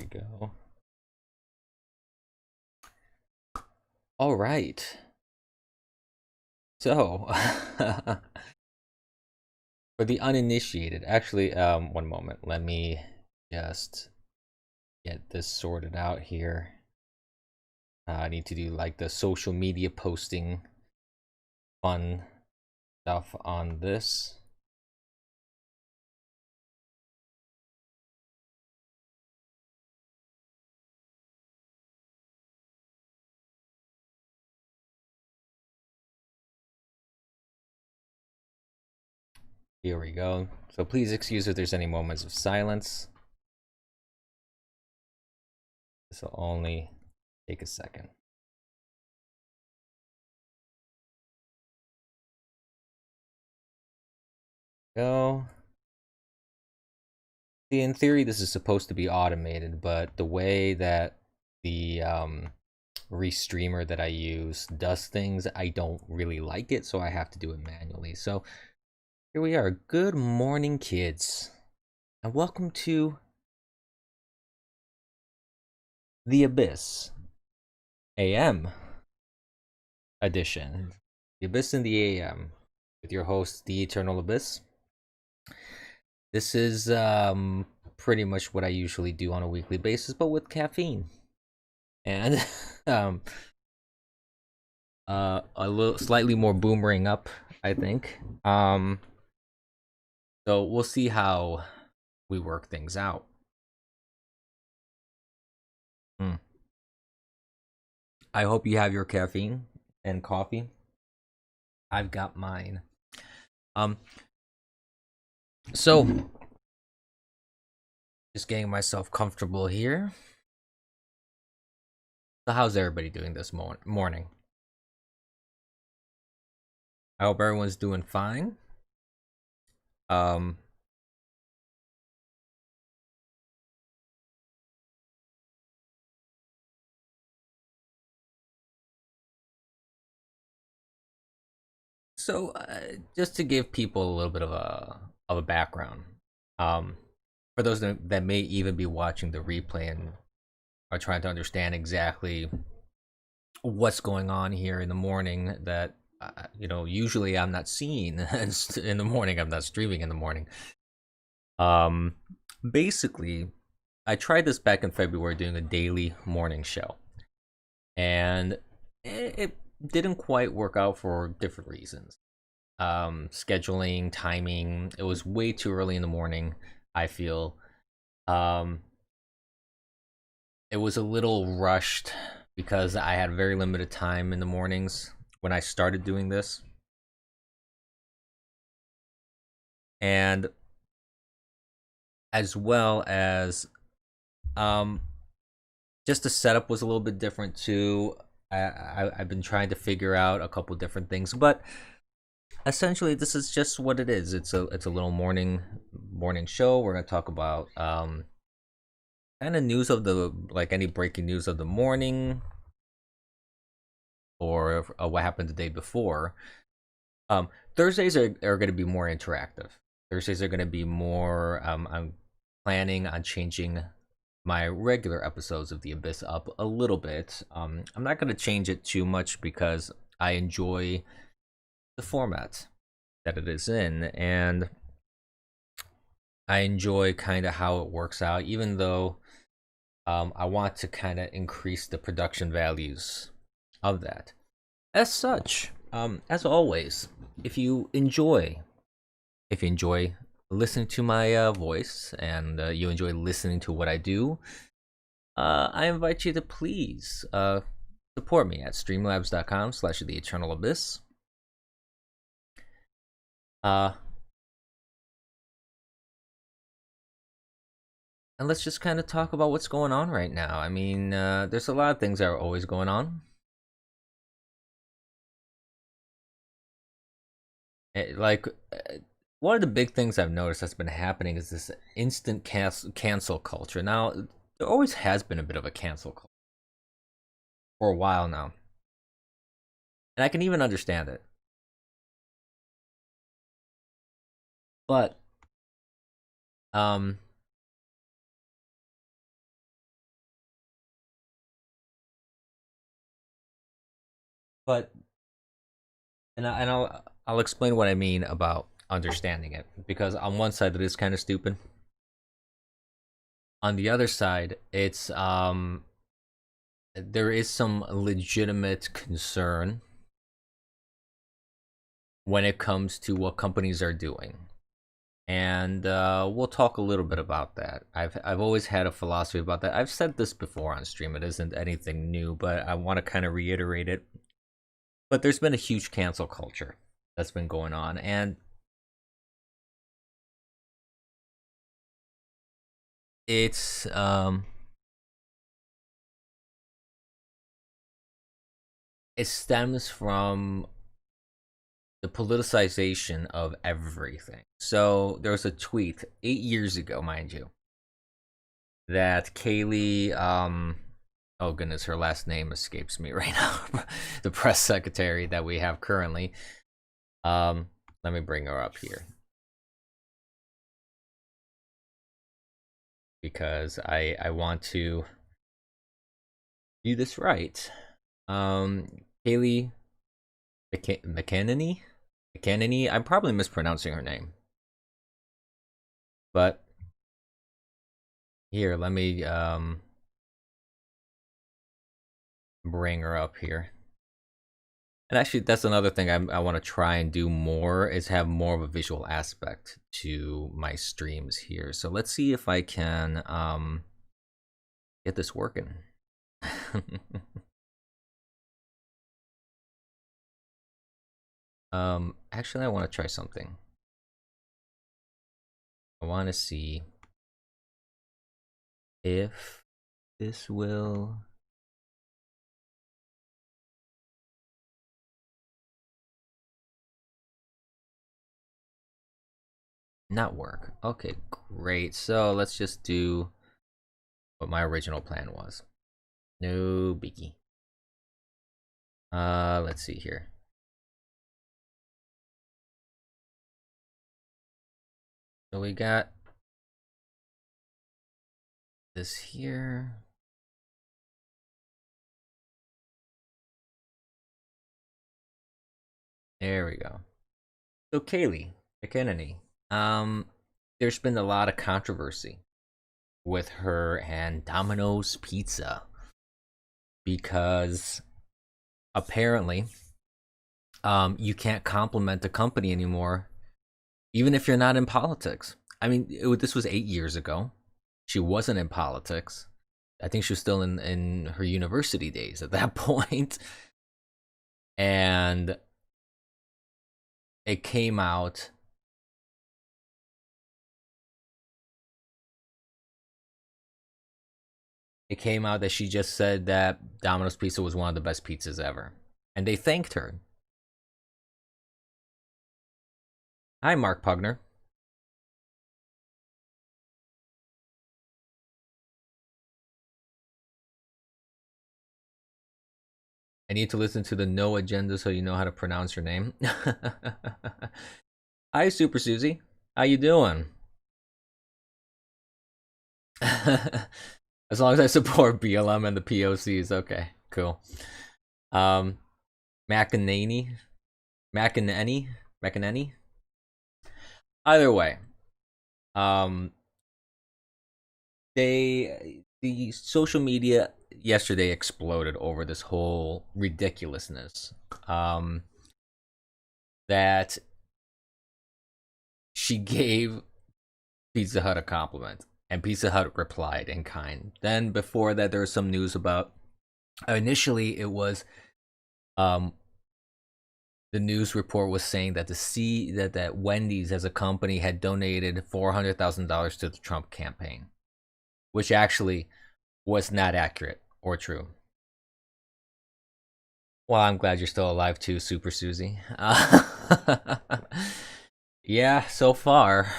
go. All right. So, for the uninitiated, actually, one moment. Let me just get this sorted out here. I need to do like the social media posting fun stuff on this. Here we go. So please excuse if there's any moments of silence. This will only take a second. Go. See, in theory, this is supposed to be automated, but the way that the restreamer that I use does things, I don't really like it, so I have to do it manually. So here we are. Good morning, kids, and welcome to the Abyss AM edition. The Abyss in the AM with your host, the Eternal Abyss. This is pretty much what I usually do on a weekly basis, but with caffeine. And um, a little slightly more boomerang up, I think. So we'll see how we work things out. Hmm. I hope you have your caffeine and coffee. I've got mine. Um, so just getting myself comfortable here. So how's everybody doing this morning? I hope everyone's doing fine. Um, so just to give people a little bit of a background, um, for those that may even be watching the replay and are trying to understand exactly what's going on here in the morning, that usually I'm not seeing in the morning. I'm not streaming in the morning. Um, Basically, I tried this back in February doing a daily morning show, and it didn't quite work out for different reasons. Scheduling, timing. It was way too early in the morning, I feel. Um, it was a little rushed because I had very limited time in the mornings when I started doing this. And as well as um just the setup was a little bit different too. I've been trying to figure out a couple different things, but essentially this is just what it is. It's a little morning show. We're gonna talk about kind of news of the, like, any breaking news of the morning, or what happened the day before. Thursdays are going to be more interactive. Thursdays are going to be more. I'm planning on changing my regular episodes of The Abyss up a little bit. I'm not going to change it too much because I enjoy the format that it is in, and I enjoy kind of how it works out, even though I want to kind of increase the production values of that. As such, as always, if you enjoy if you enjoy listening to my voice, and you enjoy listening to what I do, I invite you to please support me at streamlabs.com/the eternal abyss. Uh, and let's just kind of talk about what's going on right now. I mean, there's a lot of things that are always going on. Like, one of the big things I've noticed that's been happening is this instant cancel culture. Now, there always has been a bit of a cancel culture for a while now, and I can even understand it. But um, But I'll explain what I mean about understanding it, because on one side it is kind of stupid. On the other side, it's there is some legitimate concern when it comes to what companies are doing. And we'll talk a little bit about that. I've always had a philosophy about that. I've said this before on stream. It isn't anything new, but I want to kind of reiterate it. But there's been a huge cancel culture that's been going on, and it's it stems from the politicization of everything. So there was a tweet 8 years ago, mind you, that Kaylee, oh goodness, her last name escapes me right now, the press secretary that we have currently. Let me bring her up here, because I want to do this right. Kaylee McEnany? McEnany? I'm probably mispronouncing her name. But here, let me bring her up here. And actually, that's another thing I want to try and do more, is have more of a visual aspect to my streams here. So let's see if I can get this working. Actually, I want to try something. I want to see if this will... not work. Okay, great. So let's just do what my original plan was. No biggie. Let's see here. So we got this here. There we go. So Kaylee McEnany, there's been a lot of controversy with her and Domino's Pizza, because apparently you can't compliment the company anymore, even if you're not in politics. I mean, this was 8 years ago. She wasn't in politics. I think she was still in her university days at that point. And it came out that she just said that Domino's Pizza was one of the best pizzas ever, and they thanked her. Hi, Mark Pugner. I need to listen to the no agenda so you know how to pronounce your name. Hi, Super Susie. How you doing? As long as I support BLM and the POCs, okay, cool. McEnany. Either way, the social media yesterday exploded over this whole ridiculousness. That she gave Pizza Hut a compliment, and Pizza Hut replied in kind. Then before that, there was some news about, initially it was the news report was saying that that Wendy's as a company had donated $400,000 to the Trump campaign, which actually was not accurate or true. Well, I'm glad you're still alive too, Super Susie. Yeah, so far.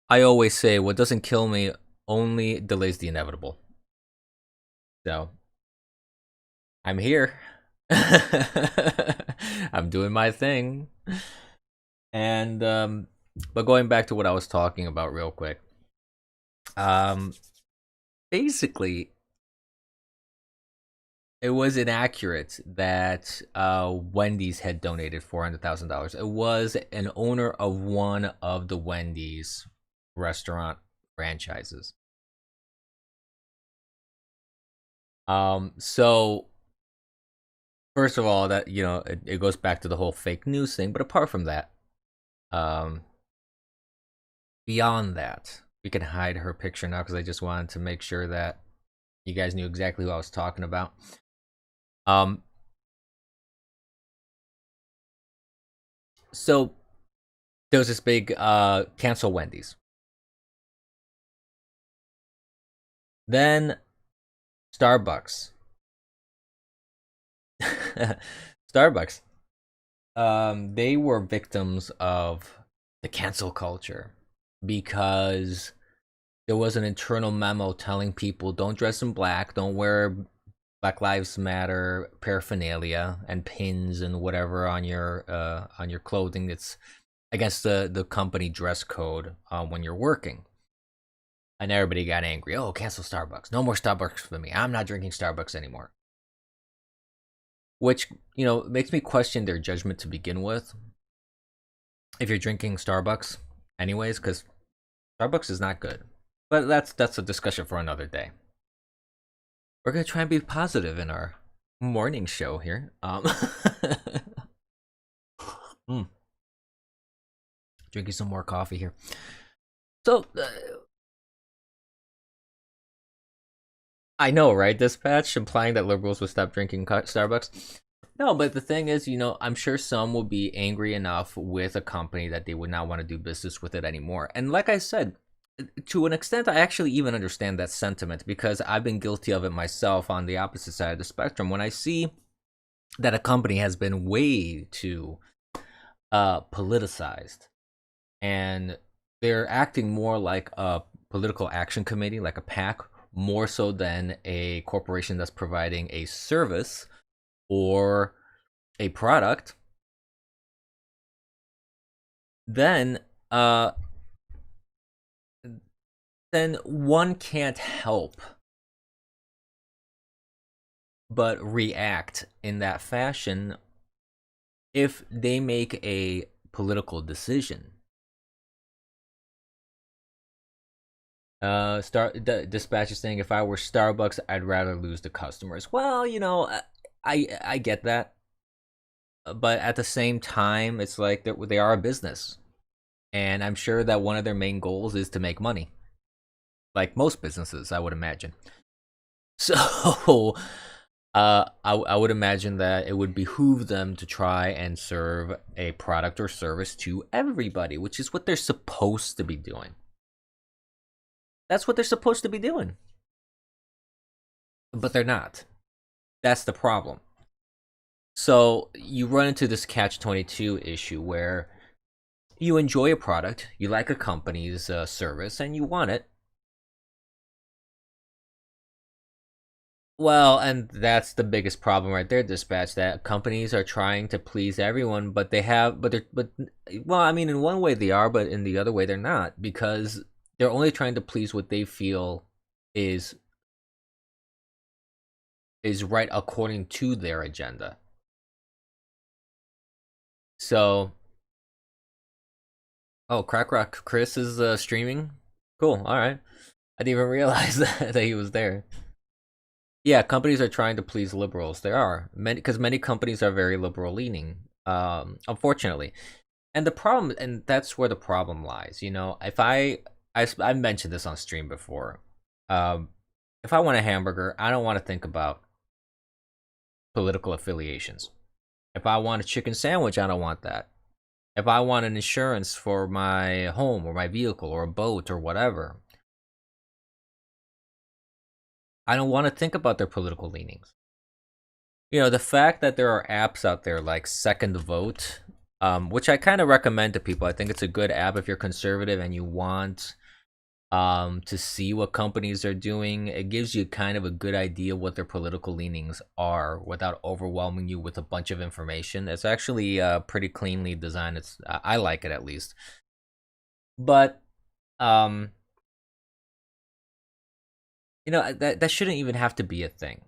I always say what doesn't kill me only delays the inevitable. So, I'm here. I'm doing my thing. And but going back to what I was talking about real quick. Basically it was inaccurate that Wendy's had donated $400,000. It was an owner of one of the Wendy's restaurant franchises. So first of all, that it goes back to the whole fake news thing. But apart from that, um, beyond that, we can hide her picture now because I just wanted to make sure that you guys knew exactly who I was talking about. Um, so there was this big cancel Wendy's. Then Starbucks. Starbucks. They were victims of the cancel culture because there was an internal memo telling people don't dress in black, don't wear Black Lives Matter paraphernalia and pins and whatever on your clothing that's against the company dress code when you're working. And everybody got angry. Oh, cancel Starbucks. No more Starbucks for me. I'm not drinking Starbucks anymore. Which, makes me question their judgment to begin with. If you're drinking Starbucks anyways, because Starbucks is not good. But that's a discussion for another day. We're gonna try and be positive in our morning show here. mm, Drinking some more coffee here. So I know, right? Dispatch implying that liberals would stop drinking Starbucks. No, but the thing is, I'm sure some will be angry enough with a company that they would not want to do business with it anymore. And like I said, to an extent, I actually even understand that sentiment because I've been guilty of it myself on the opposite side of the spectrum. When I see that a company has been way too politicized and they're acting more like a political action committee, like a PAC, more so than a corporation that's providing a service or a product, then uh then one can't help but react in that fashion if they make a political decision. Dispatch is saying if I were Starbucks, I'd rather lose the customers. Well, I get that, but at the same time, it's like they are a business, and I'm sure that one of their main goals is to make money, like most businesses, I would imagine. So, I would imagine that it would behoove them to try and serve a product or service to everybody, which is what they're supposed to be doing. That's what they're supposed to be doing. But they're not. That's the problem. So you run into this catch-22 issue where you enjoy a product, you like a company's service, and you want it. Well, and that's the biggest problem right there, Dispatch. That companies are trying to please everyone, but well, I mean, in one way they are, but in the other way they're not, because they're only trying to please what they feel is is right according to their agenda. So, oh, Crack Rock Chris is streaming. Cool. All right. I didn't even realize that he was there. Yeah, companies are trying to please liberals. They are many because many companies are very liberal leaning. Unfortunately, and the problem, and that's where the problem lies. If I mentioned this on stream before. Um, if I want a hamburger, I don't want to think about political affiliations. If I want a chicken sandwich, I don't want that. If I want an insurance for my home or my vehicle or a boat or whatever, I don't want to think about their political leanings. The fact that there are apps out there like Second Vote, which I kind of recommend to people. I think it's a good app if you're conservative and you want to see what companies are doing. It gives you kind of a good idea what their political leanings are without overwhelming you with a bunch of information. It's actually pretty cleanly designed. I like it at least. But um, that shouldn't even have to be a thing.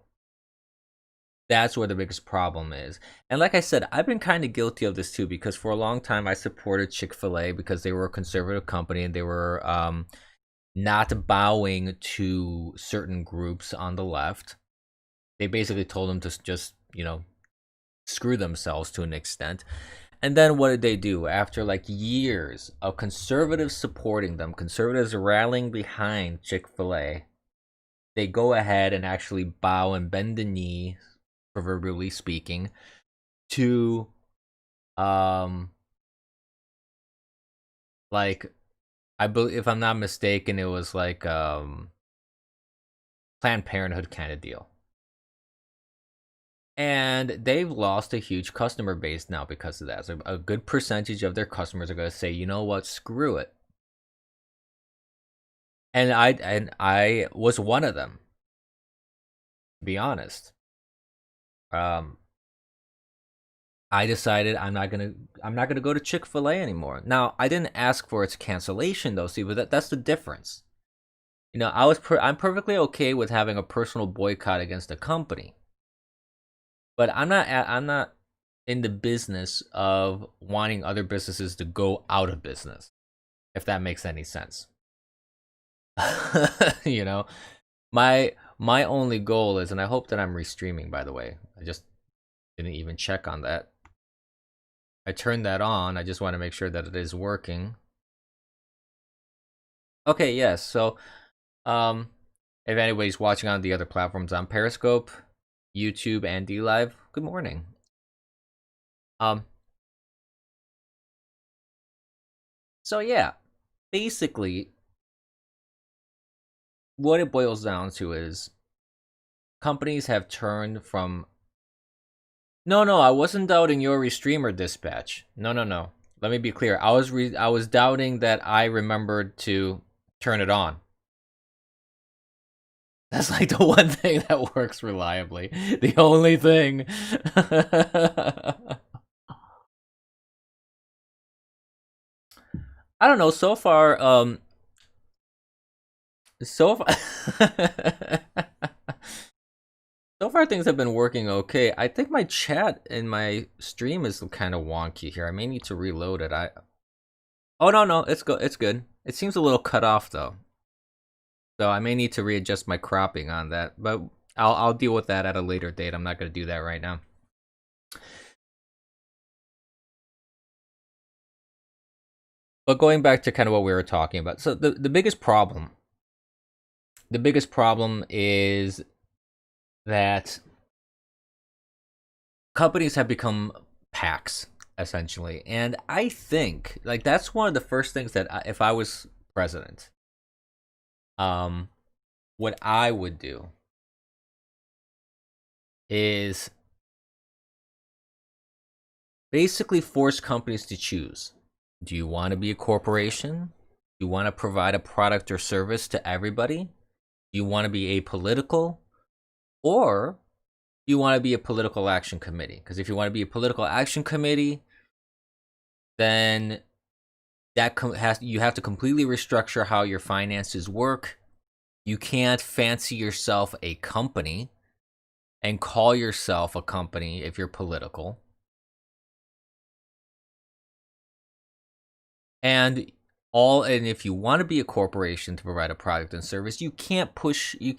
That's where the biggest problem is. And like I said, I've been kind of guilty of this too because for a long time I supported Chick-fil-A because they were a conservative company and they were not bowing to certain groups on the left. They basically told them to just, screw themselves to an extent. And then what did they do? After like years of conservatives supporting them, conservatives rallying behind Chick-fil-A, they go ahead and actually bow and bend the knee, proverbially speaking, to um like I believe, if I'm not mistaken, it was like Planned Parenthood kind of deal. And they've lost a huge customer base now because of that. So a good percentage of their customers are going to say, you know what, screw it. And I was one of them, to be honest. Um, I decided I'm not gonna go to Chick-fil-A anymore. Now I didn't ask for its cancellation though. See, but that's the difference. I'm perfectly okay with having a personal boycott against a company, but I'm not in the business of wanting other businesses to go out of business. If that makes any sense. you know, my only goal is, and I hope that I'm restreaming. By the way, I just didn't even check on that. I turned that on. I just want to make sure that it is working. Okay, yes. So, um, if anybody's watching on the other platforms on Periscope, YouTube, and D Live, good morning. Um, so yeah, basically, what it boils down to is companies have turned from. No, no, I wasn't doubting your restreamer dispatch. No, no, no. Let me be clear. I was doubting that I remembered to turn it on. That's like the one thing that works reliably. The only thing. I don't know. So far, so far things have been working okay. I think my chat in my stream is kind of wonky here. I may need to reload it. Oh no, no, it's good. It's good. It seems a little cut off though, so I may need to readjust my cropping on that. But I'll deal with that at a later date. I'm not going to do that right now. But going back to kind of what we were talking about, so the biggest problem is that companies have become PACs essentially, and I think like that's one of the first things that if I was president, um, what I would do is basically force companies to choose. Do you want to be a corporation? Do you want to provide a product or service to everybody? Do you want to be apolitical? Or do you want to be a political action committee? Because if you want to be a political action committee, then you have to completely restructure how your finances work. You can't fancy yourself a company and call yourself a company if you're political. And if you want to be a corporation to provide a product and service, you can't push a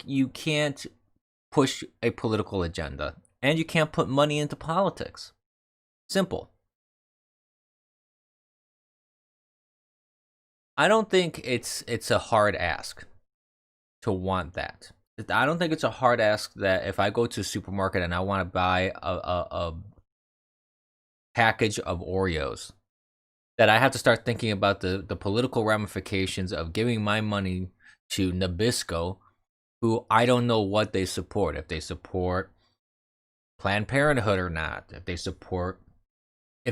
political agenda, and you can't put money into politics. Simple. I don't think it's a hard ask to want that. I don't think it's a hard ask that if I go to a supermarket and I want to buy a package of Oreos, that I have to start thinking about the political ramifications of giving my money to Nabisco, who I don't know what they support. If they support Planned Parenthood or not. If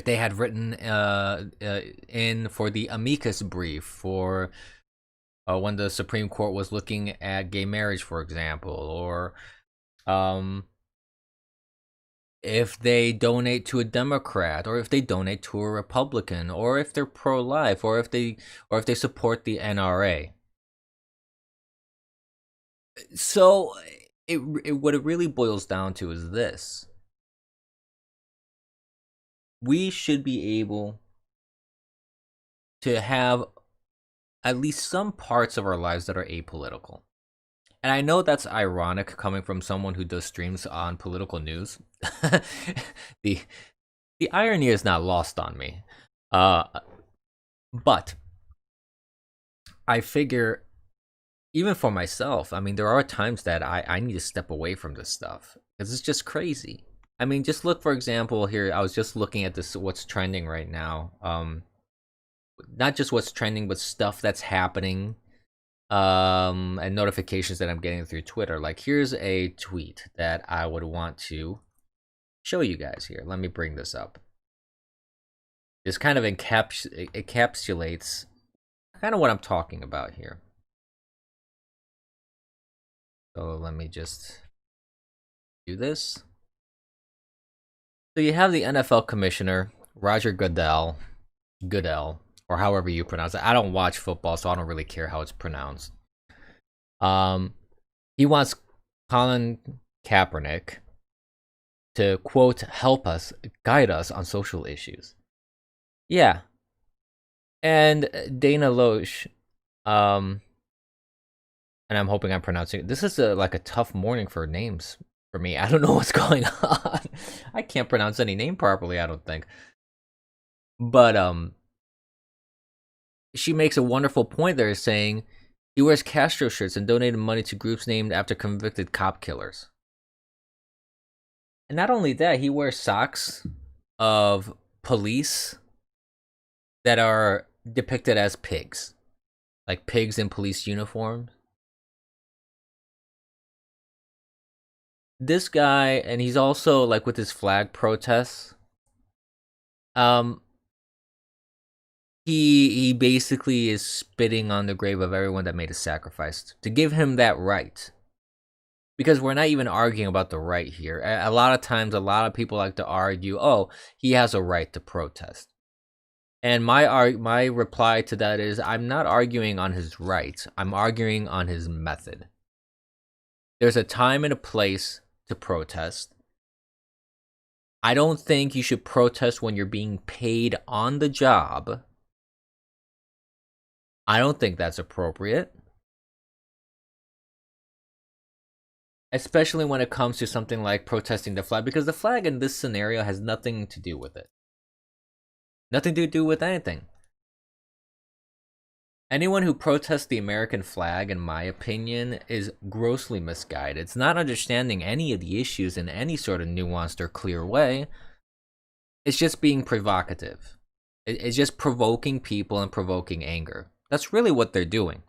they had written in for the amicus brief for when the Supreme Court was looking at gay marriage, for example, or if they donate to a Democrat, or if they donate to a Republican, or if they're pro-life, or if they support the NRA. So what it really boils down to is this: we should be able to have at least some parts of our lives that are apolitical. And I know that's ironic coming from someone who does streams on political news. the the irony is not lost on me. Uh, but I figure, even for myself, I mean, there are times that I need to step away from this stuff because it's just crazy. I mean, just look, for example, here. I was just looking at this, what's trending right now. Not just what's trending, but stuff that's happening, and notifications that I'm getting through Twitter. Like, here's a tweet that I would want to show you guys here. Let me bring this up. This kind of encapsulates kind of what I'm talking about here. So let me just do this. So you have the NFL commissioner, Roger Goodell, or however you pronounce it. I don't watch football, so I don't really care how it's pronounced. He wants Colin Kaepernick to, quote, help us, guide us on social issues. Yeah. And Dana Loesch, and I'm hoping I'm pronouncing it. This is like a tough morning for names for me. I don't know what's going on. I can't pronounce any name properly, I don't think. But she makes a wonderful point there, saying he wears Castro shirts and donated money to groups named after convicted cop killers. And not only that, he wears socks of police that are depicted as pigs, like pigs in police uniforms. This guy, and he's also like with his flag protests. He basically is spitting on the grave of everyone that made a sacrifice to give him that right. Because we're not even arguing about the right here. A lot of times, a lot of people like to argue, oh, he has a right to protest. And my reply to that is, I'm not arguing on his right. I'm arguing on his method. There's a time and a place to protest. I don't think you should protest when you're being paid on the job. I don't think that's appropriate. Especially when it comes to something like protesting the flag, because the flag in this scenario has nothing to do with it. Nothing to do with anything. Anyone who protests the American flag, in my opinion, is grossly misguided. It's not understanding any of the issues in any sort of nuanced or clear way. It's just being provocative. It's just provoking people and provoking anger. That's really what they're doing.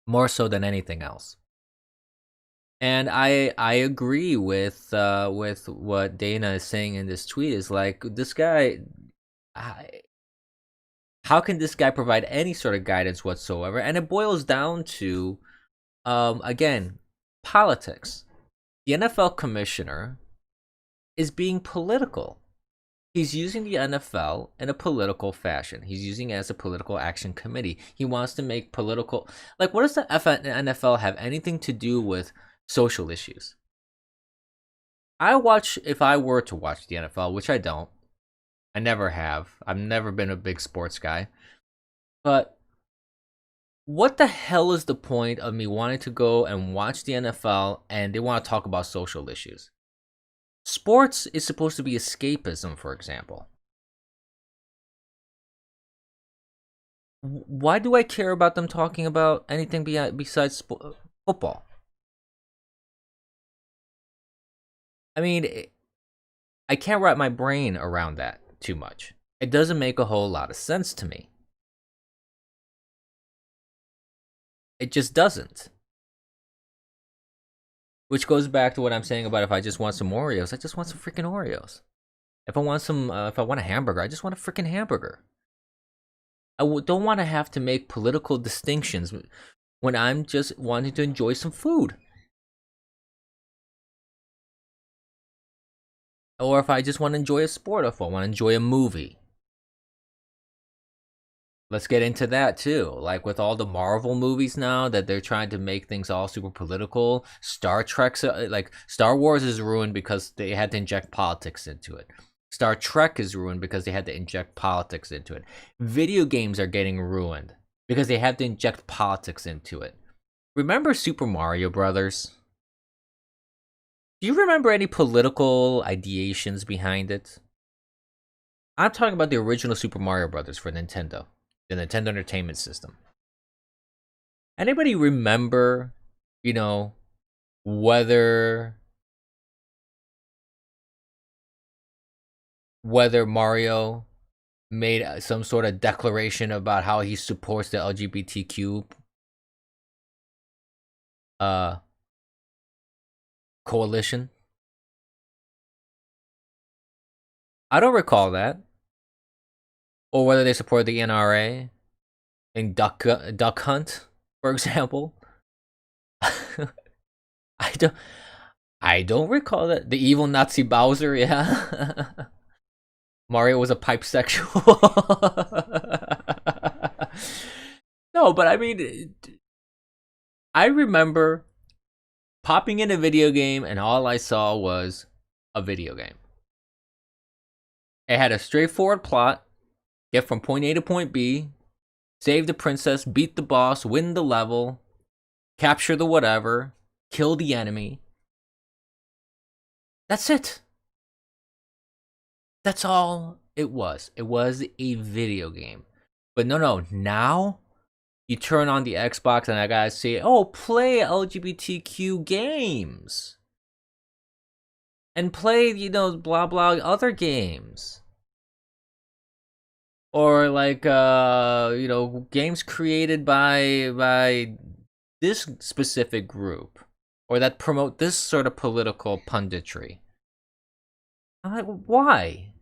More so than anything else. And I agree with what Dana is saying in this tweet. Is like, this guy, how can this guy provide any sort of guidance whatsoever? And it boils down to, again, politics. The NFL commissioner is being political. He's using the NFL in a political fashion. He's using it as a political action committee. He wants to make political... Like, what does the NFL have anything to do with social issues? If I were to watch the NFL, which I don't. I never have. I've never been a big sports guy. But what the hell is the point of me wanting to go and watch the NFL and they want to talk about social issues? Sports is supposed to be escapism, for example. Why do I care about them talking about anything besides football? I mean, I can't wrap my brain around that too much. It doesn't make a whole lot of sense to me. It just doesn't. Which goes back to what I'm saying about if I just want some Oreos, I just want some freaking Oreos. If I want a hamburger, I just want a freaking hamburger. I don't want to have to make political distinctions when I'm just wanting to enjoy some food. Or if I just want to enjoy a sport, or if I want to enjoy a movie. Let's get into that too. Like with all the Marvel movies now that they're trying to make things all super political. Star Trek's like Star Wars is ruined because they had to inject politics into it. Star Trek is ruined because they had to inject politics into it. Video games are getting ruined because they have to inject politics into it. Remember Super Mario Brothers? Do you remember any political ideations behind it? I'm talking about the original Super Mario Brothers for Nintendo, the Nintendo Entertainment System. Anybody remember, you know, whether Mario made some sort of declaration about how he supports the LGBTQ uh coalition? I don't recall that. Or whether they support the NRA in Duck Hunt, for example. I don't I don't recall that. The evil Nazi Bowser, yeah. Mario was a pipe sexual. No, but I mean, I remember popping in a video game and all I saw was a video game. It had a straightforward plot: get from point A to point B, save the princess, beat the boss, win the level, capture the whatever, kill the enemy. That's it. That's all it was. It was a video game. But no, now you turn on the Xbox and I gotta say, oh, play LGBTQ games. And play, blah blah other games. Or like games created by this specific group. Or that promote this sort of political punditry. I'm like, why?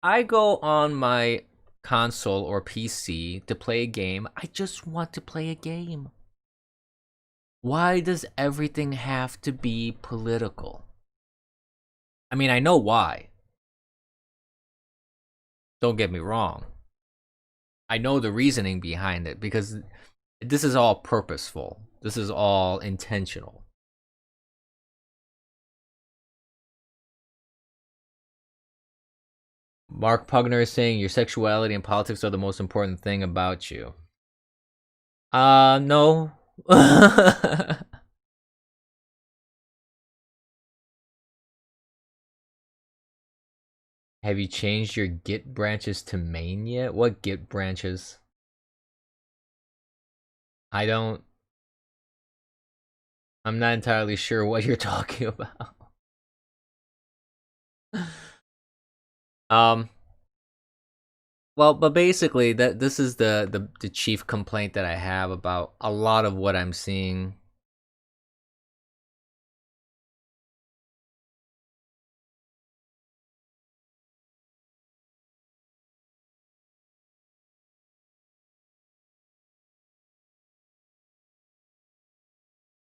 I go on my console or PC to play a game. I just want to play a game. Why does everything have to be political? I mean, I know why. Don't get me wrong. I know the reasoning behind it because this is all purposeful. This is all intentional. Mark Pugner is saying your sexuality and politics are the most important thing about you. No. Have you changed your Git branches to main yet? What Git branches? I'm not entirely sure what you're talking about. Well, but basically this is the chief complaint that I have about a lot of what I'm seeing.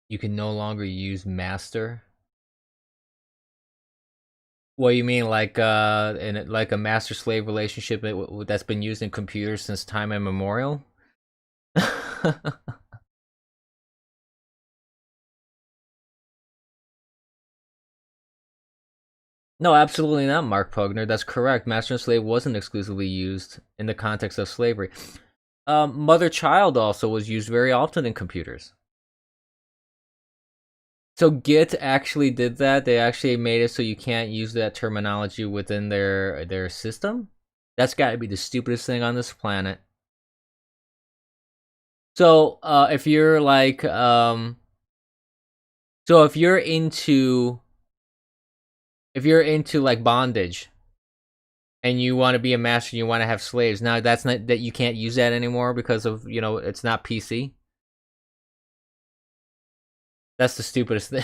You can no longer use master. What you mean, like in like a master-slave relationship that's been used in computers since time immemorial? No, absolutely not, Mark Pugner. That's correct. Master and slave wasn't exclusively used in the context of slavery. Mother-child also was used very often in computers. So Git actually did that. They actually made it so you can't use that terminology within their system. That's got to be the stupidest thing on this planet. So if you're like so if you're into like bondage and you want to be a master and you want to have slaves, now that's not that you can't use that anymore because of it's not PC. That's the stupidest thing.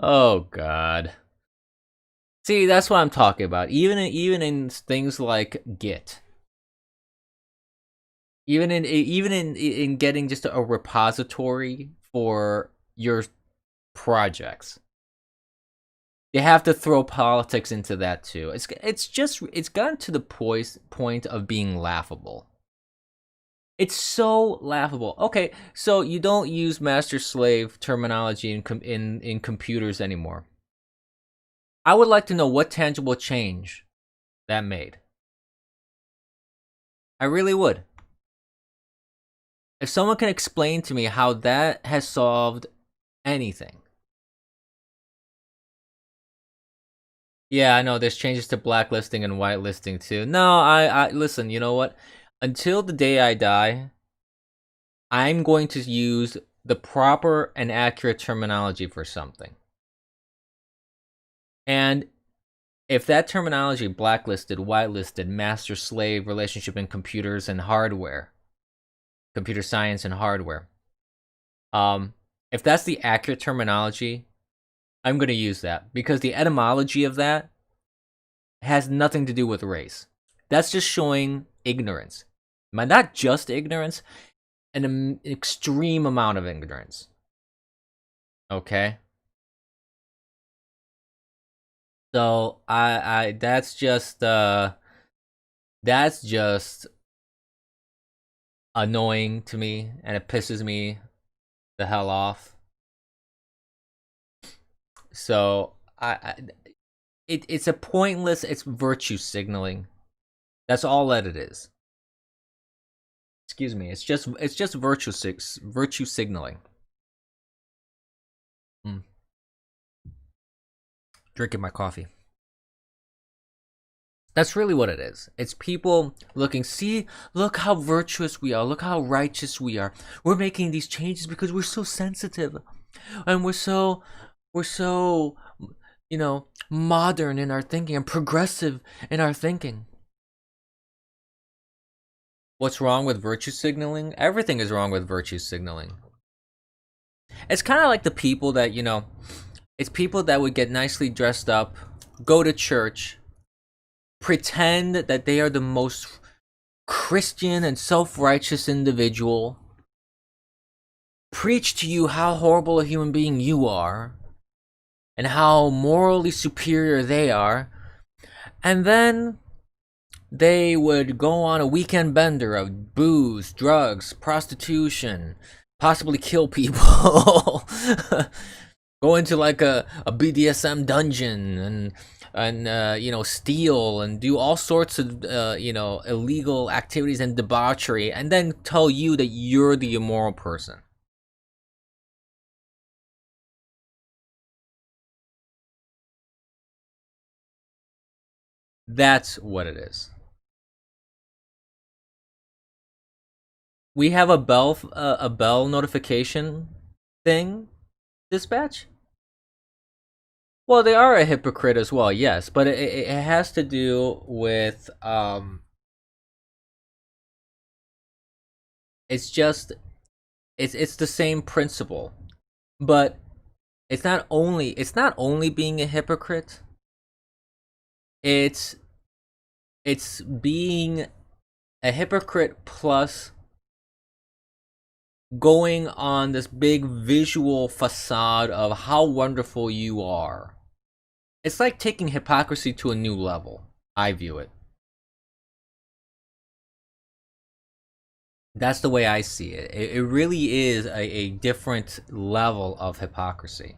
Oh god. See, that's what I'm talking about. Even in things like Git, even in getting just a repository for your projects, They have to throw politics into that too. It's gotten to the point of being laughable. It's so laughable. Okay, so you don't use master slave terminology in computers anymore. I would like to know what tangible change that made. I really would. If someone can explain to me how that has solved anything. Yeah, I know there's changes to blacklisting and whitelisting too. No, I listen, you know what? Until the day I die, I'm going to use the proper and accurate terminology for something. And if that terminology, blacklisted, whitelisted, master slave relationship in computers and hardware, computer science and hardware, if that's the accurate terminology, I'm going to use that because the etymology of that has nothing to do with race. That's just showing ignorance. Not just ignorance, an extreme amount of ignorance. Okay? So I that's just annoying to me, and it pisses me the hell off. So it's a pointless. It's virtue signaling. That's all that it is. Excuse me. It's just virtue signaling. Mm. Drinking my coffee. That's really what it is. It's people looking, see, look how virtuous we are. Look how righteous we are. We're making these changes because we're so sensitive. And we're so, modern in our thinking and progressive in our thinking. What's wrong with virtue signaling? Everything is wrong with virtue signaling. It's kind of like the people that, it's people that would get nicely dressed up, go to church, pretend that they are the most Christian and self-righteous individual, preach to you how horrible a human being you are, and how morally superior they are, and then they would go on a weekend bender of booze, drugs, prostitution, possibly kill people, go into like a BDSM dungeon and steal and do all sorts of illegal activities and debauchery, and then tell you that you're the immoral person. That's what it is. We have a bell notification thing dispatch. Well, they are a hypocrite as well, yes, but it has to do with it's just it's the same principle, but it's not only being a hypocrite. It's it's being a hypocrite plus going on this big visual facade of how wonderful you are. It's like taking hypocrisy to a new level. I view it. That's the way I see it. It really is a different level of hypocrisy.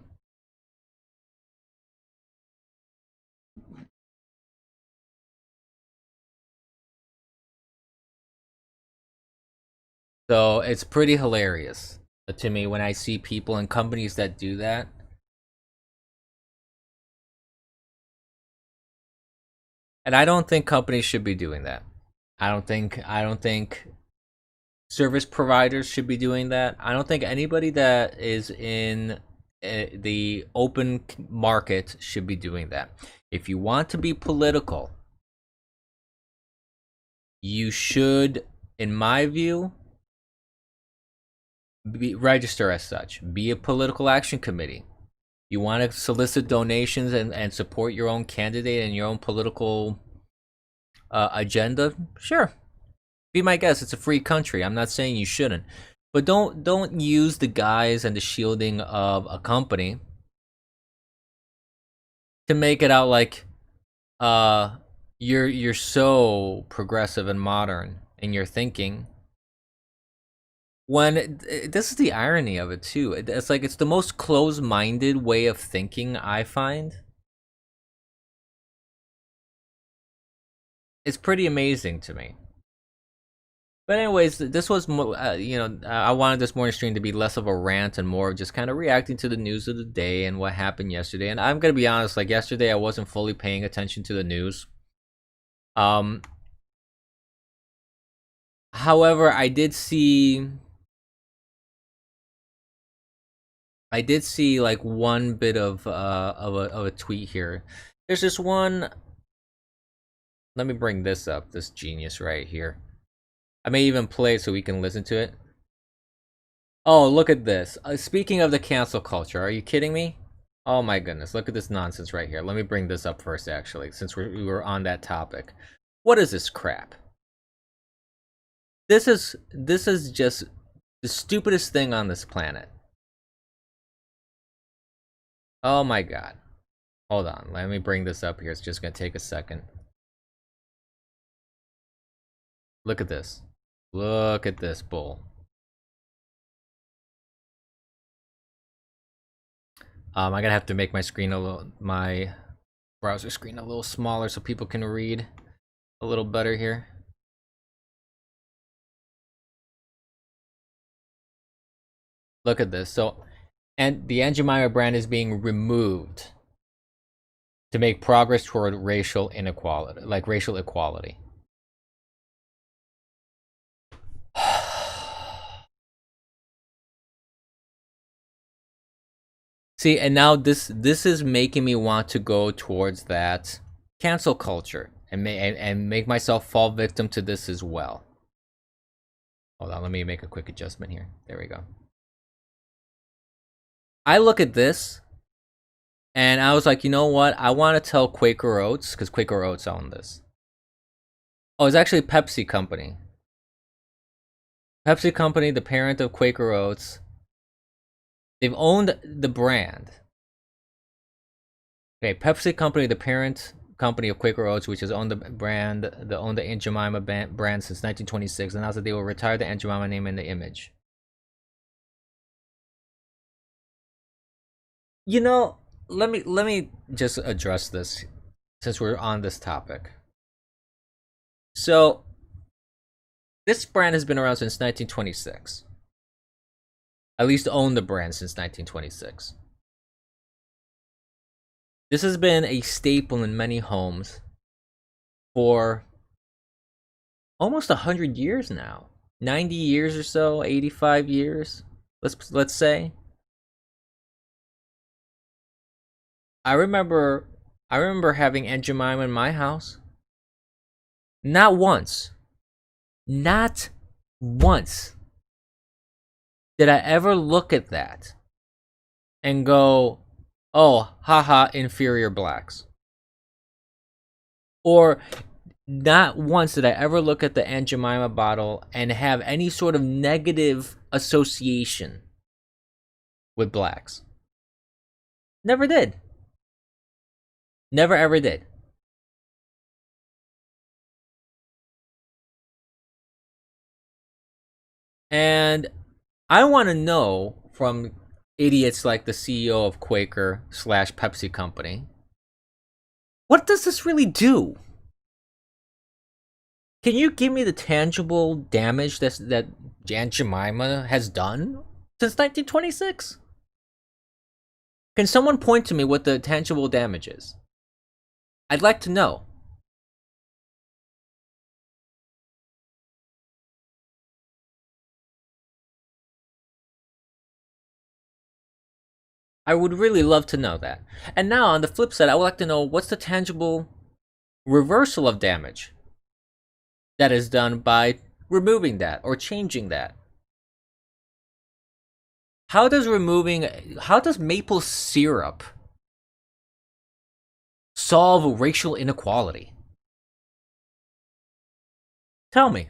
So it's pretty hilarious to me when I see people and companies that do that. And I don't think companies should be doing that. I don't think service providers should be doing that. I don't think anybody that is in the open market should be doing that. If you want to be political, you should, in my view, register as such. Be a political action committee. You want to solicit donations and support your own candidate and your own political agenda? Sure. Be my guest. It's a free country. I'm not saying you shouldn't. But don't use the guise and the shielding of a company to make it out like you're so progressive and modern in your thinking. When this is the irony of it too. It's like it's the most closed-minded way of thinking I find. It's pretty amazing to me. But anyways, this was I wanted this morning stream to be less of a rant and more of just kind of reacting to the news of the day and what happened yesterday. And I'm gonna be honest, like yesterday, I wasn't fully paying attention to the news. However, I did see like one bit of a tweet here. There's this one. Let me bring this up. This genius right here. I may even play it so we can listen to it. Oh, look at this. Speaking of the cancel culture, are you kidding me? Oh my goodness, look at this nonsense right here. Let me bring this up first, actually, since we were on that topic. What is this crap? This is just the stupidest thing on this planet. Oh my god. Hold on, let me bring this up here. It's just gonna take a second. Look at this. Look at this bull. I'm gonna have to make my browser screen a little smaller so people can read a little better here. Look at this. So, and the Aunt Jemima brand is being removed to make progress toward racial inequality, like racial equality. See, and now this is making me want to go towards that cancel culture and make myself fall victim to this as well. Hold on, let me make a quick adjustment here. There we go. I look at this and I was like, you know what? I want to tell Quaker Oats, because Quaker Oats own this. Oh, it's actually Pepsi Company. Pepsi Company, the parent of Quaker Oats. They've owned the brand. Okay, Pepsi Company, the parent company of Quaker Oats, which has owned the brand, owned the Aunt Jemima brand since 1926, announced that they will retire the Aunt Jemima name and the image. You know, let me just address this since we're on this topic. So, this brand has been around since 1926. At least owned the brand since 1926. This has been a staple in many homes for almost 100 years now. 90 years or so, 85 years, let's say. I remember having Aunt Jemima in my house. Not once did I ever look at that and go, oh, haha, inferior blacks. Or not once did I ever look at the Aunt Jemima bottle and have any sort of negative association with blacks. Never did. Never ever did. And I want to know from idiots like the CEO of Quaker / Pepsi Company, what does this really do? Can you give me the tangible damage that Aunt Jemima has done since 1926? Can someone point to me what the tangible damage is? I'd like to know. I would really love to know that. And now, on the flip side, I would like to know what's the tangible reversal of damage that is done by removing that or changing that. How does maple syrup solve racial inequality? Tell me.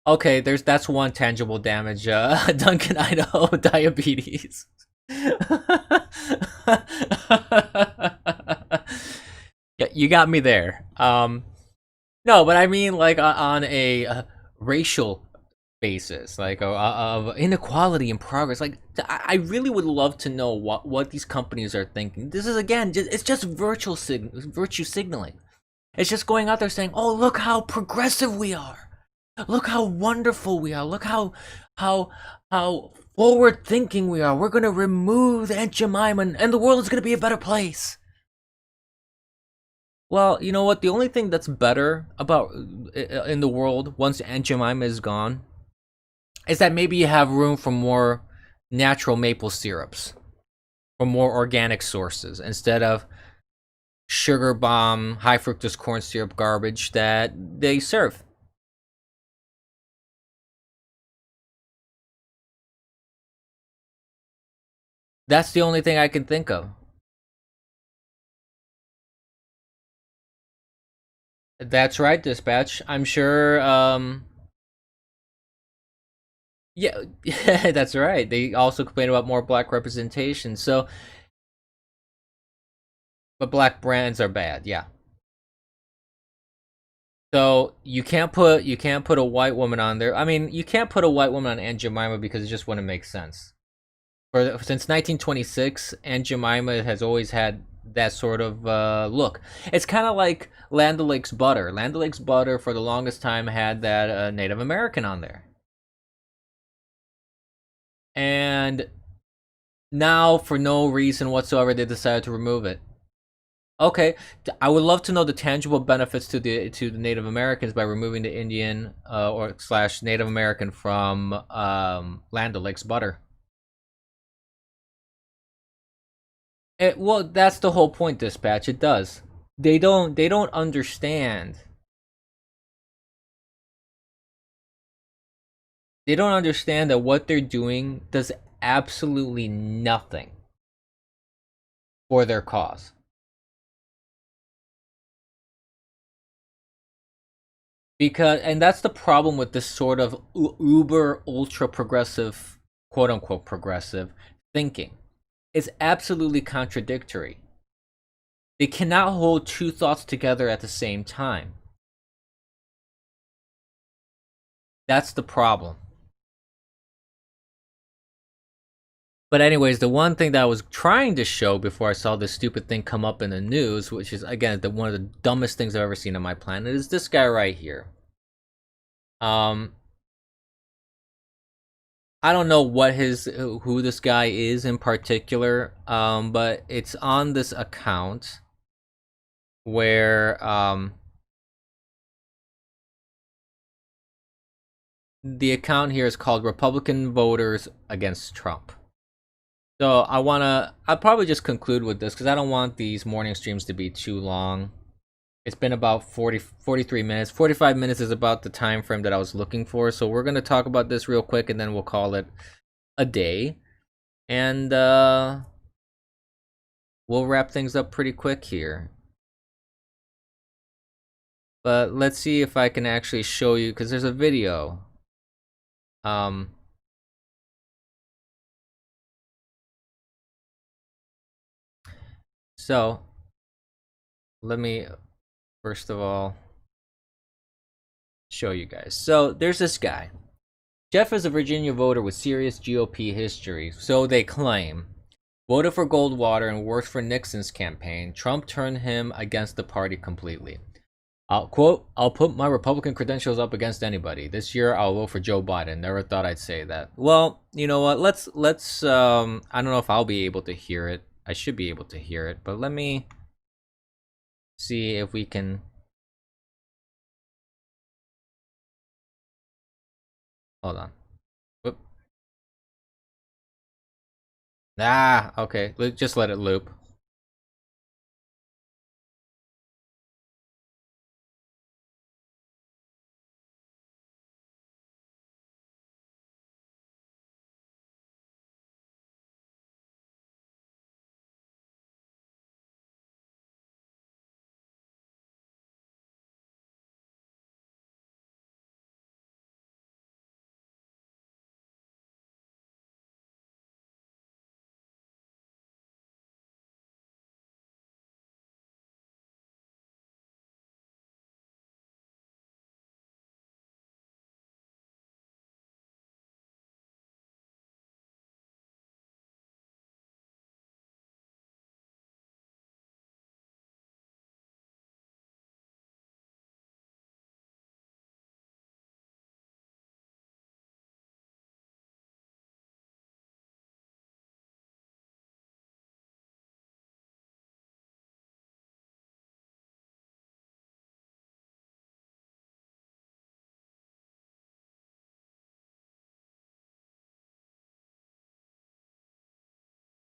Okay, that's one tangible damage. Duncan, Idaho, diabetes. Yeah, you got me there. No, but I mean like on a racial basis, like of inequality and progress. Like I really would love to know what these companies are thinking. This is again, it's just virtue signaling. It's just going out there saying, "Oh, look how progressive we are. Look how wonderful we are. Look how how forward thinking we are. We're gonna remove Aunt Jemima, and the world is gonna be a better place." Well, you know what? The only thing that's better about in the world once Aunt Jemima is gone is that maybe you have room for more natural maple syrups, or more organic sources instead of sugar bomb, high fructose corn syrup garbage that they serve. That's the only thing I can think of. That's right, Dispatch. I'm sure. Yeah, yeah, that's right. They also complain about more black representation. So, but black brands are bad. Yeah. So you can't put a white woman on there. I mean, you can't put a white woman on Aunt Jemima because it just wouldn't make sense. Since 1926, Aunt Jemima has always had that sort of look. It's kind of like Land O'Lakes butter. Land O'Lakes butter for the longest time had that Native American on there, and now for no reason whatsoever they decided to remove it. Okay, I would love to know the tangible benefits to the Native Americans by removing the Indian or slash Native American from Land O'Lakes butter. Well, that's the whole point. Dispatch. It does. They don't understand. They don't understand that what they're doing does absolutely nothing for their cause. And that's the problem with this sort of uber ultra progressive, quote unquote progressive thinking. It's absolutely contradictory. They cannot hold two thoughts together at the same time. That's the problem. But anyways, the one thing that I was trying to show before I saw this stupid thing come up in the news, which is again one of the dumbest things I've ever seen on my planet, is this guy right here. Um, I don't know who this guy is in particular, but it's on this account where the account here is called Republican Voters Against Trump. So I'll probably just conclude with this because I don't want these morning streams to be too long. It's been about 43 minutes. 45 minutes is about the time frame that I was looking for. So we're going to talk about this real quick and then we'll call it a day. And we'll wrap things up pretty quick here. But let's see if I can actually show you because there's a video. Um, so let me first of all show you guys. So there's this guy. Jeff is a Virginia voter with serious GOP history, so they claim. Voted for Goldwater and worked for Nixon's campaign. Trump turned him against the party completely. I'll put my Republican credentials up against anybody. This year I'll vote for Joe Biden. Never thought I'd say that. Well, you know what? Let's I don't know if I'll be able to hear it. I should be able to hear it, but let me see if we can. Hold on. Whoop. Okay. Just let it loop.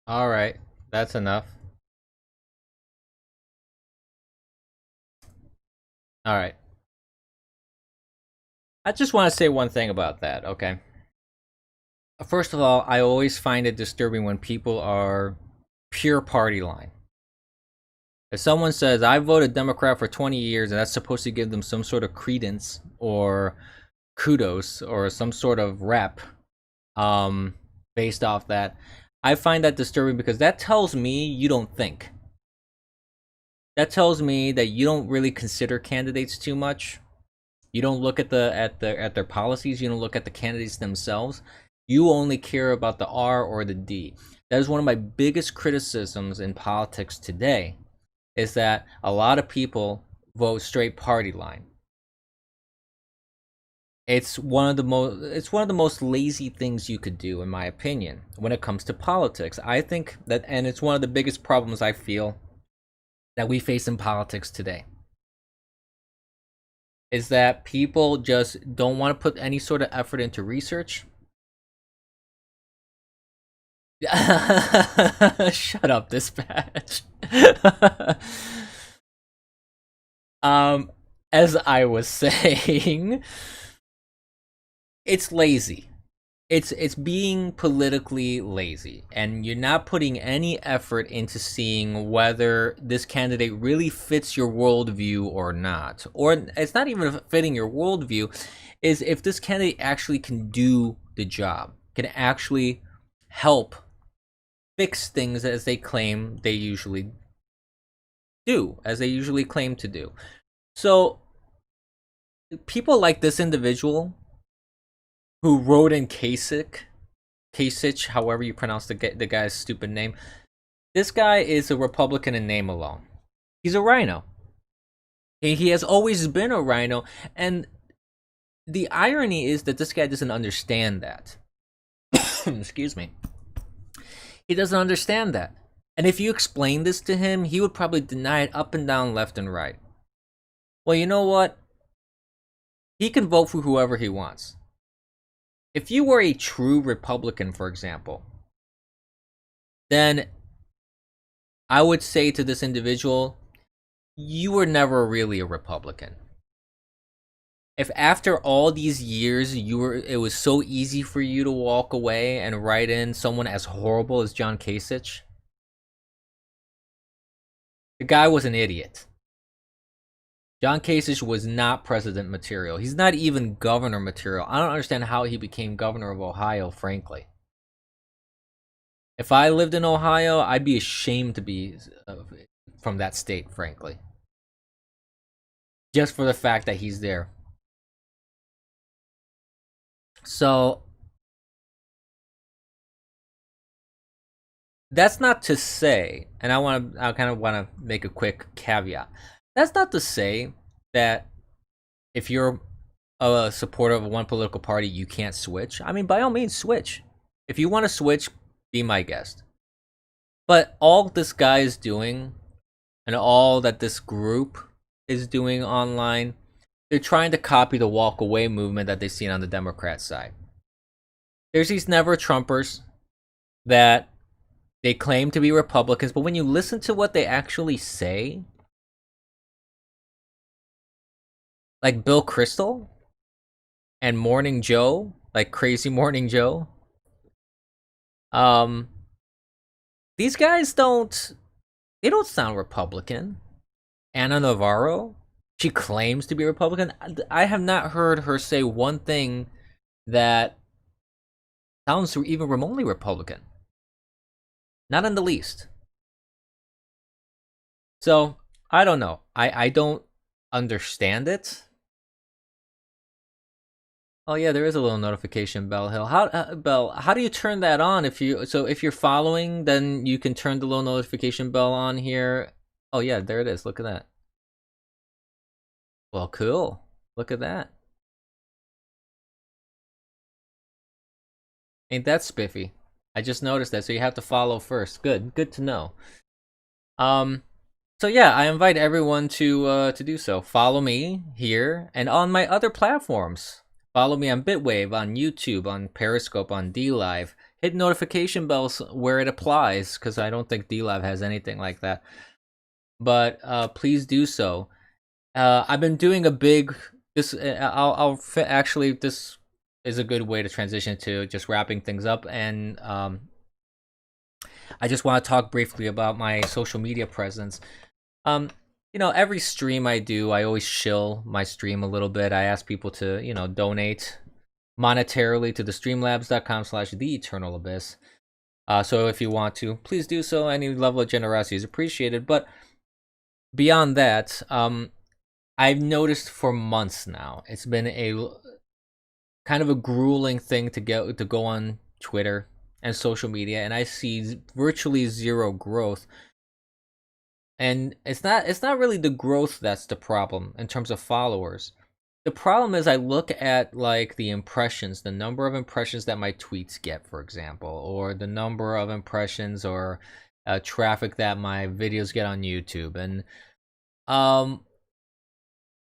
All right, that's enough. All right. I just want to say one thing about that, okay? First of all, I always find it disturbing when people are pure party line. If someone says, I voted Democrat for 20 years, and that's supposed to give them some sort of credence or kudos or some sort of rep um, based off that, I find that disturbing because that tells me you don't think. That tells me that you don't really consider candidates too much. You don't look at their policies. You don't look at the candidates themselves. You only care about the R or the D. That is one of my biggest criticisms in politics today, is that a lot of people vote straight party line. It's one of the most lazy things you could do, in my opinion, when it comes to politics. I think that, and it's one of the biggest problems I feel that we face in politics today, is that people just don't want to put any sort of effort into research. Shut up, dispatch. um, as I was saying, it's lazy. It's being politically lazy, and you're not putting any effort into seeing whether this candidate really fits your worldview or not. Or it's not even fitting your worldview, is if this candidate actually can do the job, can actually help fix things as they claim they usually do, as they usually claim to do. So people like this individual who wrote in Kasich, however you pronounce the guy's stupid name. This guy is a Republican in name alone. He's a rhino. He has always been a rhino, and the irony is that this guy doesn't understand that. Excuse me. He doesn't understand that. And if you explain this to him, he would probably deny it up and down, left and right. Well, you know what? He can vote for whoever he wants. If you were a true Republican, for example, then I would say to this individual, you were never really a Republican. If after all these years it was so easy for you to walk away and write in someone as horrible as John Kasich, the guy was an idiot. John Kasich was not president material. He's not even governor material. I don't understand how he became governor of Ohio, frankly. If I lived in Ohio, I'd be ashamed to be from that state, frankly. Just for the fact that he's there. So, that's not to say, and I kind of want to make a quick caveat. That's not to say that if you're a supporter of one political party, you can't switch. I mean, by all means, switch. If you want to switch, be my guest. But all this guy is doing, and all that this group is doing online, they're trying to copy the walk away movement that they've seen on the Democrat side. There's these never Trumpers that they claim to be Republicans, but when you listen to what they actually say, like Bill Kristol and Morning Joe, like Crazy Morning Joe, these guys don't sound Republican. Anna Navarro, she claims to be Republican. I have not heard her say one thing that sounds even remotely Republican. Not in the least. So, I don't know. I don't understand it. Oh yeah, there is a little notification bell. How do you turn that on? If you're following, then you can turn the little notification bell on here. Oh yeah, there it is. Look at that. Well, cool. Look at that. Ain't that spiffy? I just noticed that, so you have to follow first. Good to know. So yeah, I invite everyone to do so. Follow me here and on my other platforms. Follow me on Bitwave, on YouTube, on Periscope, on DLive. hit notification bells where it applies, because I don't think DLav has anything like that. But please do so. I've been doing a big this. Actually, this is a good way to transition to just wrapping things up, and I just want to talk briefly about my social media presence. Um, every stream I do, I always shill my stream a little bit. I ask people to, donate monetarily to the streamlabs.com/theeternalabyss. So if you want to, please do so. Any level of generosity is appreciated. But beyond that, I've noticed for months now, it's been a kind of a grueling thing to go on Twitter and social media, and I see virtually zero growth. And it's not really the growth that's the problem in terms of followers. The problem is I look at like the impressions, the number of impressions that my tweets get, for example, or the number of impressions or traffic that my videos get on YouTube. And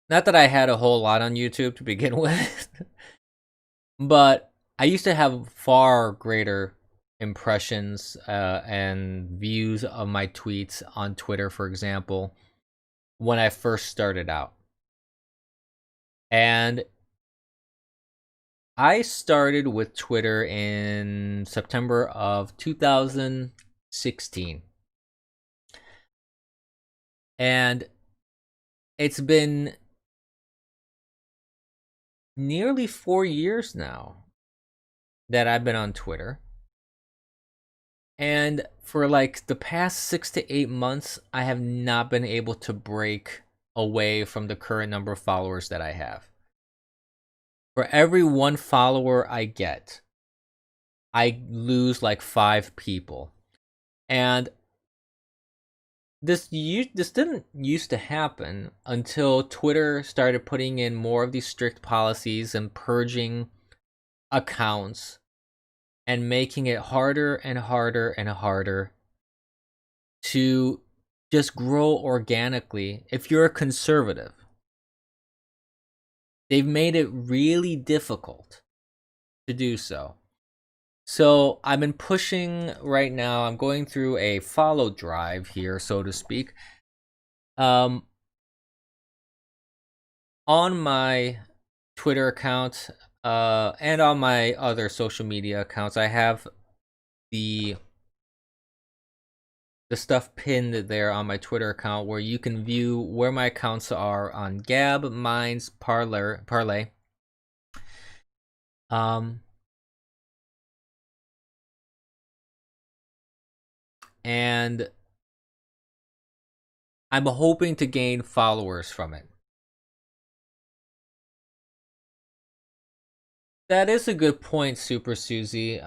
not that I had a whole lot on YouTube to begin with, but I used to have far greater impressions and views of my tweets on Twitter, for example, when I first started out. And I started with Twitter in September of 2016. And it's been nearly 4 years now that I've been on Twitter. And for like the past 6 to 8 months, I have not been able to break away from the current number of followers that I have. For every 1 follower I get, I lose like 5 people. And this didn't used to happen until Twitter started putting in more of these strict policies and purging accounts and making it harder and harder and harder to just grow organically if you're a conservative. They've made it really difficult to do so. So I've been pushing right now. I'm going through a follow drive here, so to speak. On my Twitter account and on my other social media accounts, I have the stuff pinned there on my Twitter account where you can view where my accounts are on Gab, Minds, Parlay. And I'm hoping to gain followers from it. That is a good point, Super Susie.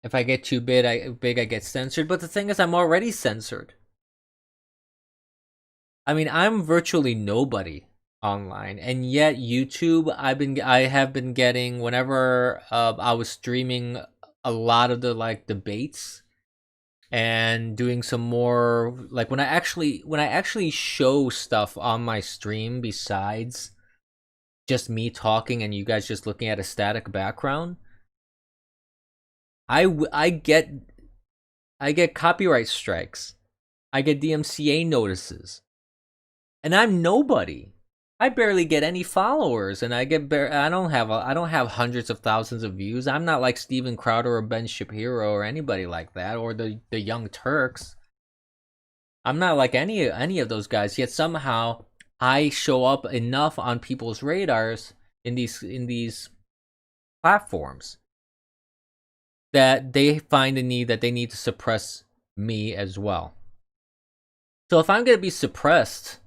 If I get too big, I get censored. But the thing is, I'm already censored. I mean, I'm virtually nobody online, and yet YouTube, I have been getting whenever I was streaming a lot of the like debates and doing some more like when I actually show stuff on my stream besides just me talking and you guys just looking at a static background. I get copyright strikes. I get DMCA notices. And I'm nobody. I barely get any followers, and I don't have hundreds of thousands of views. I'm not like Steven Crowder or Ben Shapiro or anybody like that, or the Young Turks. I'm not like any of those guys. Yet somehow I show up enough on people's radars in these platforms that they find the need that they need to suppress me as well. So if I'm going to be suppressed,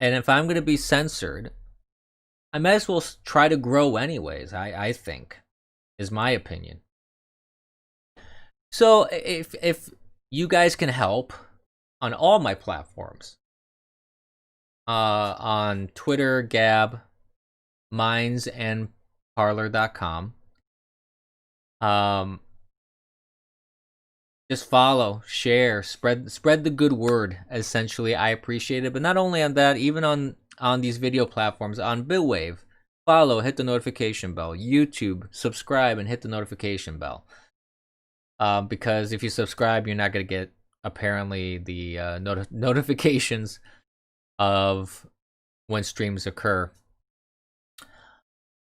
and if I'm going to be censored, I might as well try to grow anyways, I think, is my opinion. So if you guys can help on all my platforms, on Twitter, Gab, Minds, and Parler.com, just follow, share, spread the good word. Essentially, I appreciate it. But not only on that, even on these video platforms, on Bitwave, follow, hit the notification bell. YouTube, subscribe and hit the notification bell. Because if you subscribe, you're not going to get apparently the notifications of when streams occur.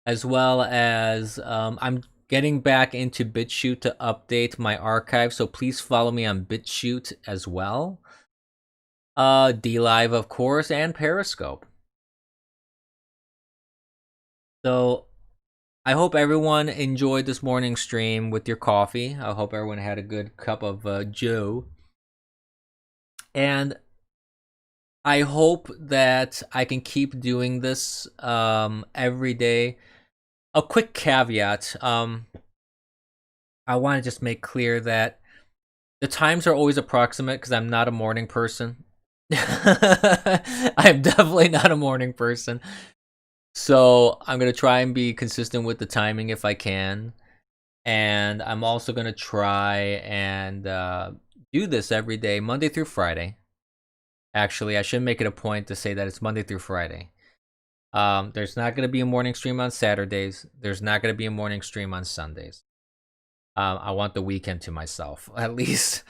As well as I'm getting back into BitChute to update my archive, so please follow me on BitChute as well. DLive, of course, and Periscope. So I hope everyone enjoyed this morning stream with your coffee. I hope everyone had a good cup of Joe. And I hope that I can keep doing this every day. A quick caveat. I want to just make clear that the times are always approximate because I'm not a morning person. I'm definitely not a morning person. So I'm going to try and be consistent with the timing if I can. And I'm also going to try and do this every day, Monday through Friday. Actually, I should make it a point to say that it's Monday through Friday. There's not going to be a morning stream on Saturdays. There's not going to be a morning stream on Sundays. I want the weekend to myself, at least,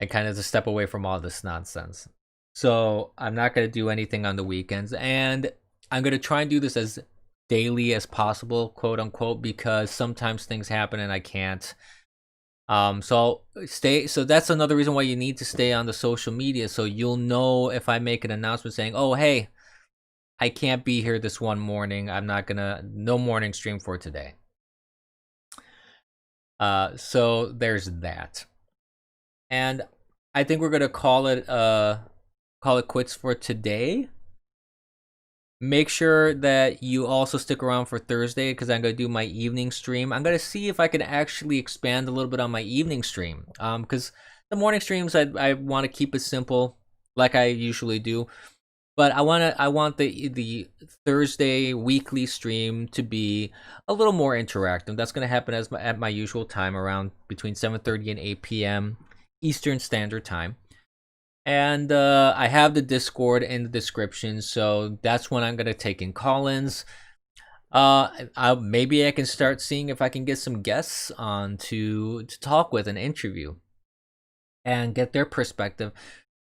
and kind of to step away from all this nonsense. So I'm not going to do anything on the weekends, and I'm going to try and do this as daily as possible, quote unquote, because sometimes things happen and I can't. So that's another reason why you need to stay on the social media, so you'll know if I make an announcement saying, oh, hey, I can't be here this one morning. No morning stream for today. So there's that. And I think we're gonna call it quits for today. Make sure that you also stick around for Thursday because I'm gonna do my evening stream. I'm gonna see if I can actually expand a little bit on my evening stream. Because the morning streams I want to keep it simple, like I usually do. But I want the Thursday weekly stream to be a little more interactive. That's going to happen at my usual time, around between 7:30 and 8 p.m. Eastern Standard Time. And I have the Discord in the description, so that's when I'm going to take in call-ins. Maybe I can start seeing if I can get some guests on to talk with and interview and get their perspective,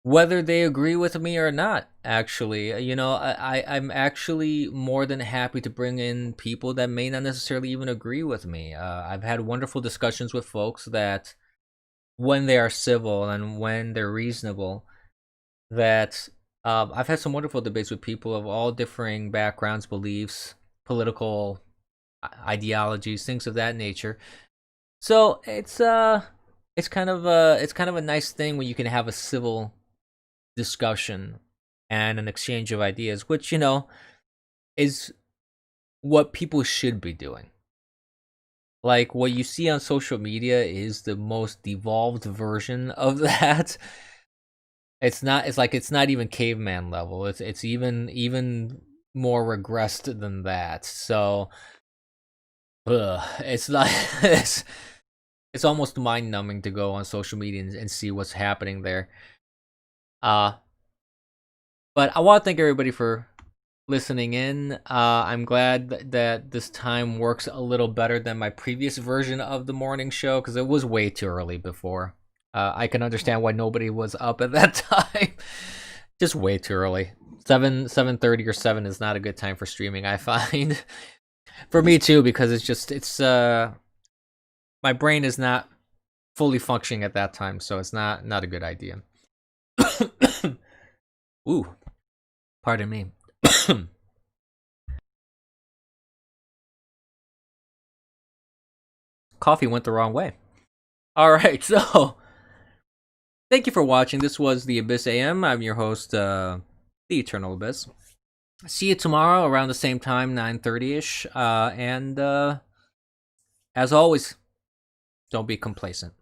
whether they agree with me or not. Actually, I'm actually more than happy to bring in people that may not necessarily even agree with me. I've had wonderful discussions with folks that, when they are civil and when they're reasonable, that I've had some wonderful debates with people of all differing backgrounds, beliefs, political ideologies, things of that nature. So it's kind of a nice thing when you can have a civil discussion and an exchange of ideas, which is what people should be doing. Like, what you see on social media is the most devolved version of that. It's not even caveman level. It's even more regressed than that. So it's not it's almost mind numbing to go on social media and see what's happening there. But I want to thank everybody for listening in. I'm glad that this time works a little better than my previous version of the morning show, because it was way too early before. I can understand why nobody was up at that time. Just way too early. 7:30 or 7 is not a good time for streaming, I find. For me too, because it's my brain is not fully functioning at that time, so it's not a good idea. Ooh, pardon me. Coffee went the wrong way. All right, so thank you for watching. This was the Abyss AM. I'm your host, the Eternal Abyss. See you tomorrow around the same time, 9:30ish. And as always, don't be complacent.